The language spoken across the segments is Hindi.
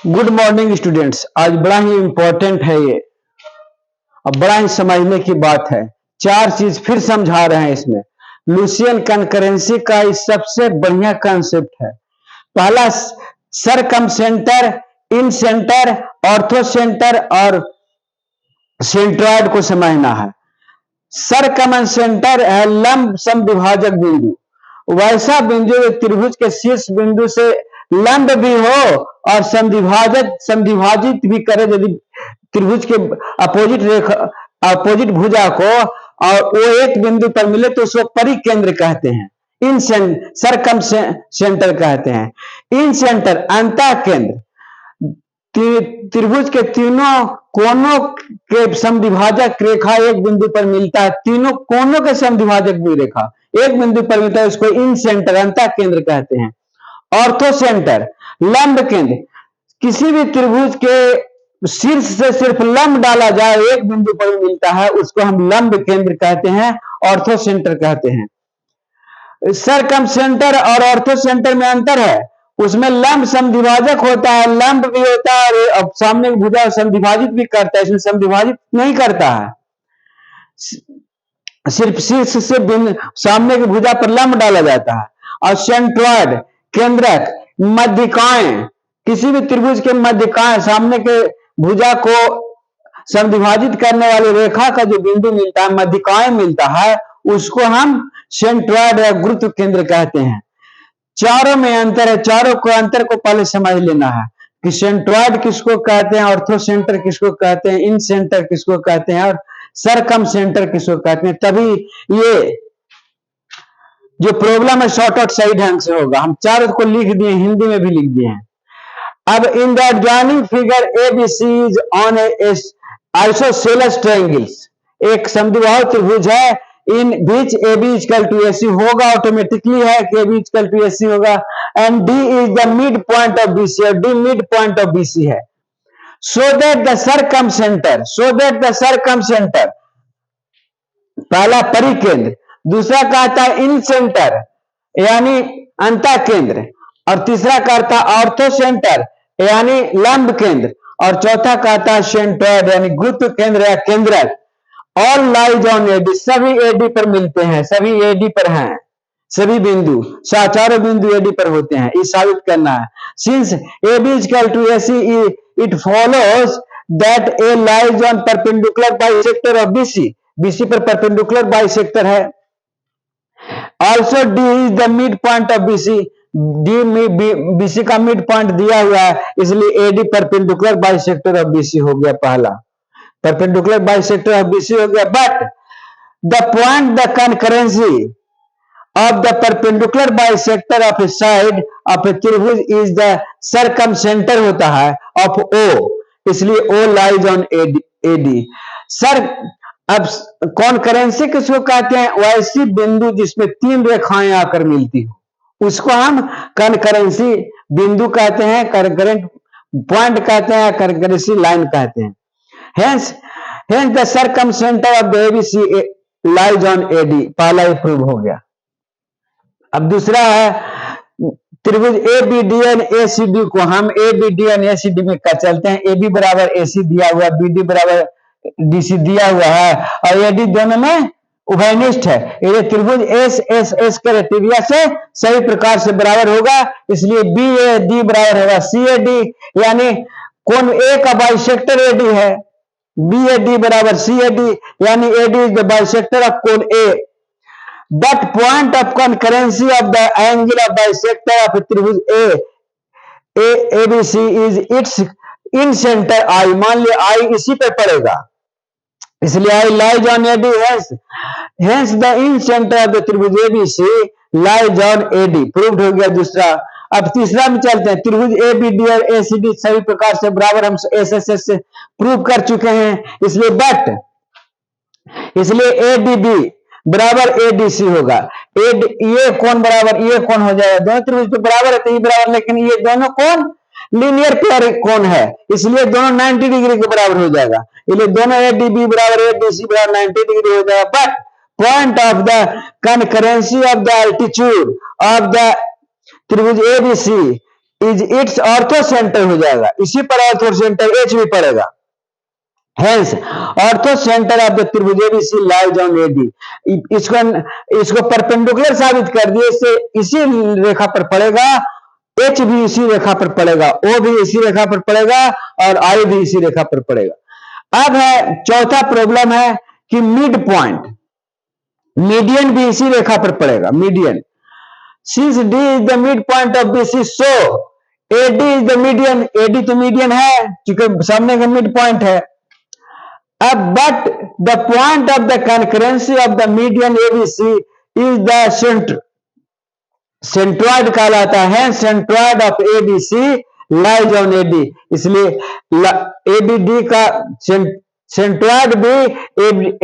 Good morning students. आज बड़ा ही इंपॉर्टेंट है ये, अब बड़ा ही समझने की बात है। चार चीज फिर समझा रहे हैं इसमें। लुसियन कंकरेंसी का इस सबसे बढ़िया कंसेप्ट है। पहला सरकम सेंटर, इन सेंटर, ऑर्थो सेंटर और सेंट्रॉइड को समझना है। सरकम सेंटर है लंब समद्विभाजक बिंदु, वैसा बिंदु जो त्रिभुज के शीर्ष बिंदु से लंब भी हो और संधिभाजित भी करे। यदि त्रिभुज के अपोजिट रेखा, अपोजिट भुजा को और वो एक बिंदु पर मिले तो उसको परिकेंद्र कहते हैं, इन सरकम सेंटर कहते हैं। इन सेंटर अंतः केंद्र, त्रिभुज के तीनों कोनों के समद्विभाजक रेखा एक बिंदु पर मिलता है। तीनों कोनों के समद्विभाजक भी रेखा एक बिंदु पर मिलता है, उसको इन सेंटर अंतः केंद्र कहते हैं। ऑर्थो सेंटर लंब केंद्र, किसी भी त्रिभुज के शीर्ष से सिर्फ लंब डाला जाए एक बिंदु पर मिलता है, उसको हम लंब केंद्र कहते हैं, ऑर्थो सेंटर कहते हैं। सरकम सेंटर और ऑर्थो सेंटर में अंतर है, उसमें लंब समद्विभाजक होता है, लंब भी होता है और सामने की भुजा समद्विभाजित भी करता है। इसमें समद्विभाजित नहीं करता है, सिर्फ शीर्ष से सामने की भुजा पर लंब डाला जाता है। और सेंट्रॉइड केंद्रक, मध्यिकाएं, किसी भी त्रिभुज के मध्यिकाएं, सामने के भुजा को समद्विभाजित करने वाली रेखा का जो बिंदु मिलता है, मध्यिकाएं मिलता है, उसको हम सेंट्रॉइड या गुरुत्व केंद्र कहते हैं। चारों में अंतर है, चारों को अंतर को पहले समझ लेना है कि सेंट्रॉइड किसको कहते हैं, ऑर्थो सेंटर किसको कहते हैं, इन सेंटर किसको कहते हैं और सरकम सेंटर किसको कहते हैं। तभी ये जो प्रॉब्लम है शॉर्ट आउट सही ढंग से होगा। हम चारों को लिख दिए, हिंदी में भी लिख दिए हैं। अब in the adjoining figure ABC is on isosceles triangles, एक समद्विबाहु त्रिभुज है, इन बीच AB इक्वल टू AC होगा, ऑटोमेटिकली है कि AB इक्वल टू AC होगा। And D is the mid point of BC, और D mid point of BC है। सो दैट द सरकम सेंटर, पहला परिकेंद्र, दूसरा कहता है इन सेंटर यानी अंतः केंद्र, और तीसरा कहता है ऑर्थो सेंटर यानी लंब केंद्र, और चौथा कहता है सेंट्रॉइड यानी गुरुत्व केंद्र या केंद्रक। ऑल लाइज ऑन AD, सभी AD पर मिलते हैं, सभी AD पर हैं, सभी बिंदु, चारों बिंदु AD पर होते हैं, ये साबित करना है। Since AB equal to AC, it follows that A lies on perpendicular bisector of BC, BC पर परपेंडिकुलर बाइसेक्टर है। Also D is the mid point of BC, BC का मिड पॉइंट दिया हुआ है, इसलिए AD perpendicular bisector of BC हो गया, पहला परपेंडिकुलर बाइसेक्टर ऑफ BC हो गया। But the point the concurrency of the perpendicular bisector of a side of a त्रिभुज इज द सरकम सेंटर होता है ऑफ O, इसलिए O lies on AD। Sir अब कॉन्करेंसी किसको कहते हैं? वैसी बिंदु जिसमें तीन रेखाएं आकर मिलती हो, उसको हम कॉन्करेंसी बिंदु कहते हैं, कॉन्करेंट पॉइंट कहते हैं, कॉन्करेंसी लाइन कहते हैं। Hence the circumcentre of the ABC lies on AD, पहला ही प्रूव हो गया। अब दूसरा है त्रिभुज ABDN ACD को हम ABDN ACD में कर चलते हैं। AB बराबर AC दिया हुआ, BD बराबर DC दिया हुआ है, और AD दोनों में उभयनिष्ठ है। ये त्रिभुज S क्राइटेरिया से सही प्रकार से बराबर होगा, इसलिए BAD बराबर होगा CAD, यानी कोण A का बाइसेक्टर AD है। BAD बराबर CAD, यानी AD is the bisector of कोण A। That point of concurrency of the angle of bisector of त्रिभुज ABC is its in center I, मान लिया I इसी पे पड़ेगा, इसलिए I lies on AD, hence the in center of the त्रिभुज ABC lies on AD, proved हो गया दूसरा। अब तीसरा में चलते हैं। त्रिभुज ABD और ACD सभी प्रकार से बराबर हम SSS से प्रूव कर चुके हैं, इसलिए ADB बराबर ADC होगा। ये कौन बराबर ये कौन हो जाएगा? दोनों त्रिभुज तो बराबर है, तो ये बराबर, लेकिन ये दोनों कौन लीनियर पेयर कौन है, इसलिए दोनों 90 डिग्री के बराबर हो जाएगा, इसलिए दोनों ADB बराबर ADC बराबर 90 डिग्री हो जाएगा। But point of the concurrency of the altitude of the त्रिभुज ABC is it's ortho centre हो जाएगा, इसी पर ऑर्थो सेंटर एच भी पड़ेगा। Hence, ortho centre of the त्रिभुज एबीसी लाइज ऑन एडी। इसको परपेंडिकुलर साबित कर दिए, इससे इसी रेखा पर पड़ेगा, एच भी इसी रेखा पर पड़ेगा, ओ भी इसी रेखा पर पड़ेगा और आई भी इसी रेखा पर पड़ेगा। अब है चौथा प्रॉब्लम है कि मिड पॉइंट, मीडियन भी इसी रेखा पर पड़ेगा, median. Since D is the mid point of BC, so AD is the median, AD तो मीडियन है क्योंकि सामने का मिड पॉइंट है। अब but the point of the concurrency of the median ABC is the centre, centroid कहलाता है, centroid of ABC lies on AD. इसलिए एबीडी का सेंट्रॉइड भी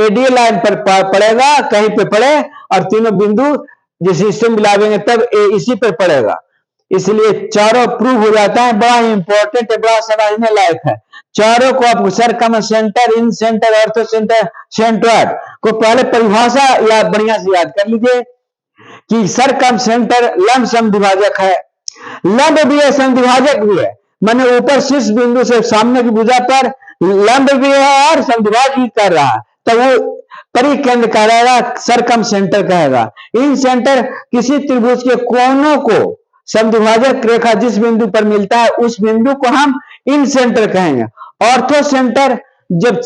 एडी लाइन पर पड़ेगा, कहीं पे पड़े, और तीनों बिंदु जिस हिस्से में मिलावेंगे तब इसी पर पड़ेगा। इसलिए चारों प्रूव हो जाता है। बड़ा ही इंपॉर्टेंट है, बड़ा समझने लायक है। चारों को आप सरकम सेंटर, इन सेंटर, ऑर्थो सेंटर, सेंट्रॉइड को पहले परिभाषा या बढ़िया से याद कर लीजिए कि सरकम सेंटर लंब समद्विभाजक है, लंब भी है समद्विभाजक भी है, माने ऊपर शीर्ष बिंदु से सामने की भुजा पर लंब भी है और समद्विभाज भी कर रहा है, तो वो परिकेंद्र कहलाएगा, सरकम सेंटर कहेगा। इन सेंटर किसी त्रिभुज के कोनों को समद्विभाजक रेखा जिस बिंदु पर मिलता है उस बिंदु को हम इन सेंटर कहेंगे। ऑर्थो सेंटर जब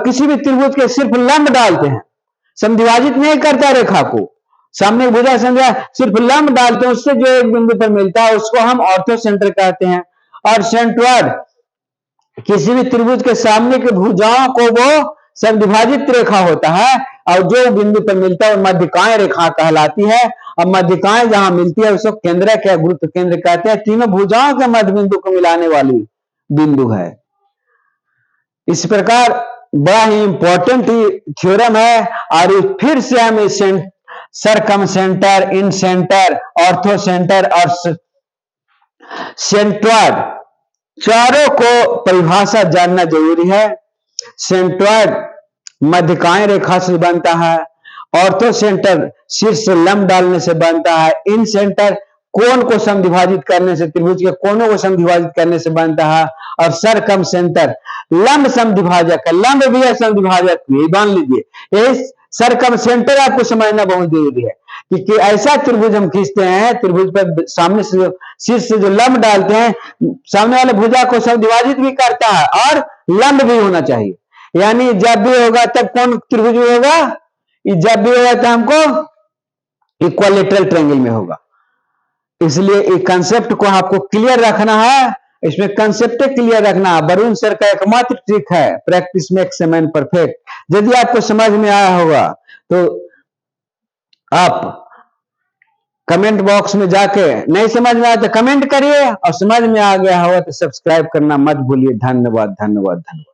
किसी भी त्रिभुज के सिर्फ लंब डालते हैं, समद्विभाजित नहीं करता रेखा को, सामने भुजा संख्या सिर्फ लंब डालते हैं, उससे जो एक बिंदु पर मिलता है उसको हम ऑर्थो सेंटर कहते हैं। और सेंट्रॉइड किसी भी त्रिभुज के सामने की भुजाओं को वो समद्विभाजित रेखा होता है और जो बिंदु पर मिलता है मध्यकाय रेखा कहलाती है। अब मध्यकाय जहां मिलती है उसको केंद्र या गुरुत्व केंद्र कहते हैं। तीनों भुजाओं के मध्य बिंदु को मिलाने वाली बिंदु है। इस प्रकार बड़ा ही इंपॉर्टेंट थ्योरम है। और फिर से हम इस सरकम सेंटर, इन सेंटर, ऑर्थो सेंटर और सेंट्रॉइड चारों को परिभाषा जानना जरूरी है। सेंट्रॉइड मध्यकाय रेखा से बनता है, ऑर्थो सेंटर शीर्ष से लंब डालने से बनता है, इन सेंटर कोण को समद्विभाजित करने से, त्रिभुज के कोणों को समद्विभाजित करने से बनता है, और सरकम सेंटर लंब समद्विभाजक है, लंब भी है समद्विभाजक भी, मान लीजिए। यही सरकम सेंटर आपको समझना बहुत जरूरी है कि ऐसा त्रिभुज हम खींचते हैं, त्रिभुज पर सामने से शीर्ष से जो लंब डालते हैं, सामने वाले भुजा को समद्विभाजित भी करता है और लंब भी होना चाहिए। यानी जब भी होगा तब कौन त्रिभुज होगा, जब भी होगा तो हमको इक्विलैटरल ट्रायंगल में होगा। इसलिए इस कंसेप्ट को आपको क्लियर रखना है, इसमें कंसेप्ट क्लियर रखना है। वरुण सर का एकमात्र ट्रिक है, practice makes a man perfect. यदि आपको समझ में आया होगा तो आप कमेंट बॉक्स में जाके, नहीं समझ में आया तो कमेंट करिए, और समझ में आ गया होगा तो सब्सक्राइब करना मत भूलिए। धन्यवाद, धन्यवाद, धन्यवाद।